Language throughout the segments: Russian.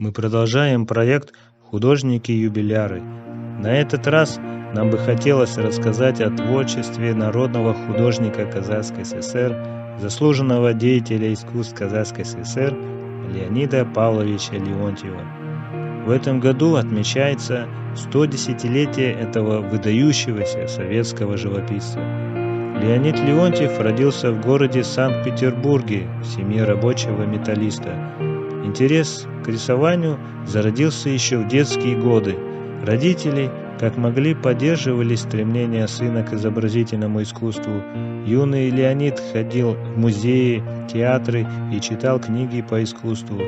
Мы продолжаем проект «Художники-юбиляры». На этот раз нам бы хотелось рассказать о творчестве народного художника Казахской ССР, заслуженного деятеля искусств Казахской ССР Леонида Павловича Леонтьева. В этом году отмечается 110-летие этого выдающегося советского живописца. Леонид Леонтьев родился в городе Санкт-Петербурге в семье рабочего металлиста. Интерес к рисованию зародился еще в детские годы. Родители, как могли, поддерживали стремление сына к изобразительному искусству. Юный Леонид ходил в музеи, театры и читал книги по искусству.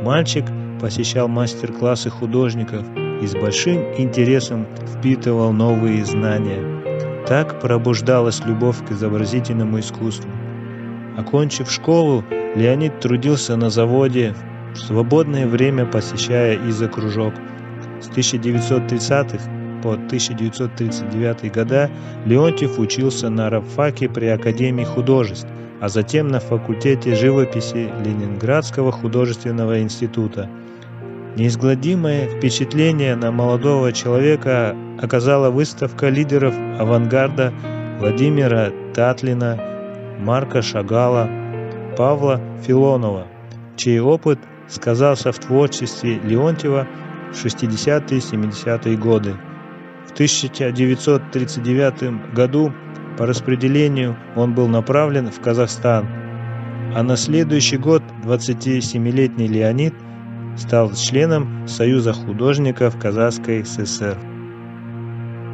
Мальчик посещал мастер-классы художников и с большим интересом впитывал новые знания. Так пробуждалась любовь к изобразительному искусству. Окончив школу, Леонид трудился на заводе, в свободное время посещая изо-кружок. С 1930-х по 1939 года Леонтьев учился на рабфаке при Академии художеств, а затем на факультете живописи Ленинградского художественного института. Неизгладимое впечатление на молодого человека оказала выставка лидеров авангарда Владимира Татлина, Марка Шагала, Павла Филонова, чей опыт сказался в творчестве Леонтьева в 60-70-е годы. В 1939 году по распределению он был направлен в Казахстан, а на следующий год 27-летний Леонид стал членом Союза художников Казахской ССР.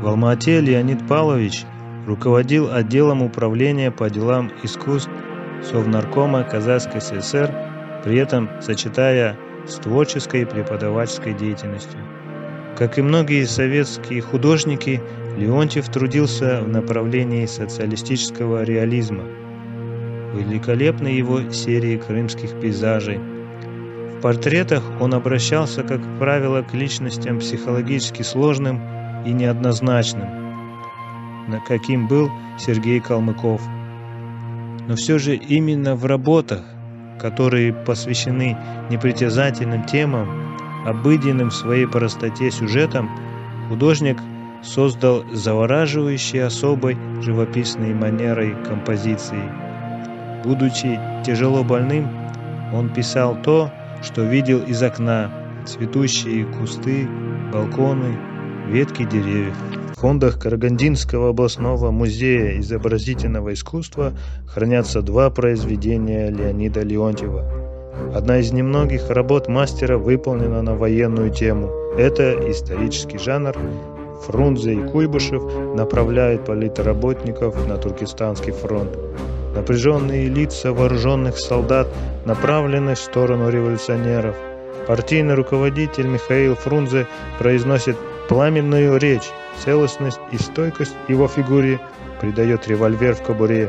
В Алма-Ате Леонид Павлович руководил отделом управления по делам искусств Совнаркома Казахской ССР, при этом сочетая с творческой и преподавательской деятельностью. Как и многие советские художники, Леонтьев трудился в направлении социалистического реализма. Великолепны его серии крымских пейзажей. В портретах он обращался, как правило, к личностям психологически сложным и неоднозначным, каким был Сергей Калмыков. Но все же именно в работах, которые посвящены непритязательным темам, обыденным в своей простоте сюжетам, художник создал завораживающей особой живописной манерой композиции. Будучи тяжело больным, он писал то, что видел из окна: цветущие кусты, балконы, ветки деревьев. В фондах Карагандинского областного музея изобразительного искусства хранятся два произведения Леонида Леонтьева. Одна из немногих работ мастера выполнена на военную тему. Это исторический жанр. Фрунзе и Куйбышев направляют политработников на Туркестанский фронт. Напряженные лица вооруженных солдат направлены в сторону революционеров. Партийный руководитель Михаил Фрунзе произносит пламенную речь. Целостность и стойкость его фигуре придает револьвер в кобуре.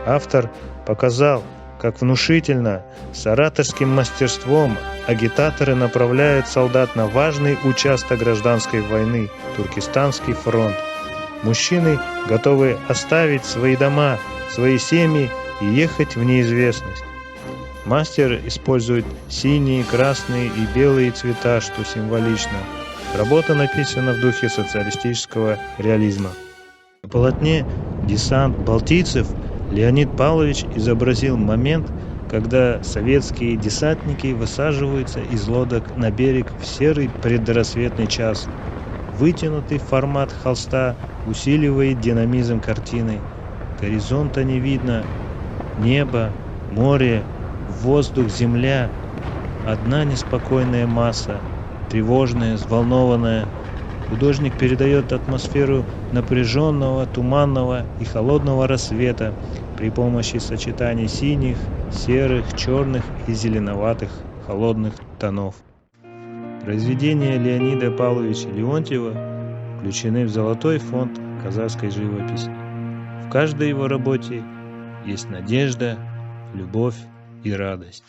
Автор показал, как внушительно, с ораторским мастерством агитаторы направляют солдат на важный участок гражданской войны – Туркестанский фронт. Мужчины готовы оставить свои дома, свои семьи и ехать в неизвестность. Мастер использует синие, красные и белые цвета, что символично. Работа написана в духе социалистического реализма. На полотне «Десант балтийцев» Леонид Павлович изобразил момент, когда советские десантники высаживаются из лодок на берег в серый предрассветный час. Вытянутый формат холста усиливает динамизм картины. Горизонта не видно, небо, море, воздух, земля. Одна неспокойная масса, тревожная, взволнованная. Художник передает атмосферу напряженного, туманного и холодного рассвета при помощи сочетаний синих, серых, черных и зеленоватых холодных тонов. Произведения Леонида Павловича Леонтьева включены в Золотой фонд казахской живописи. В каждой его работе есть надежда, любовь и радость.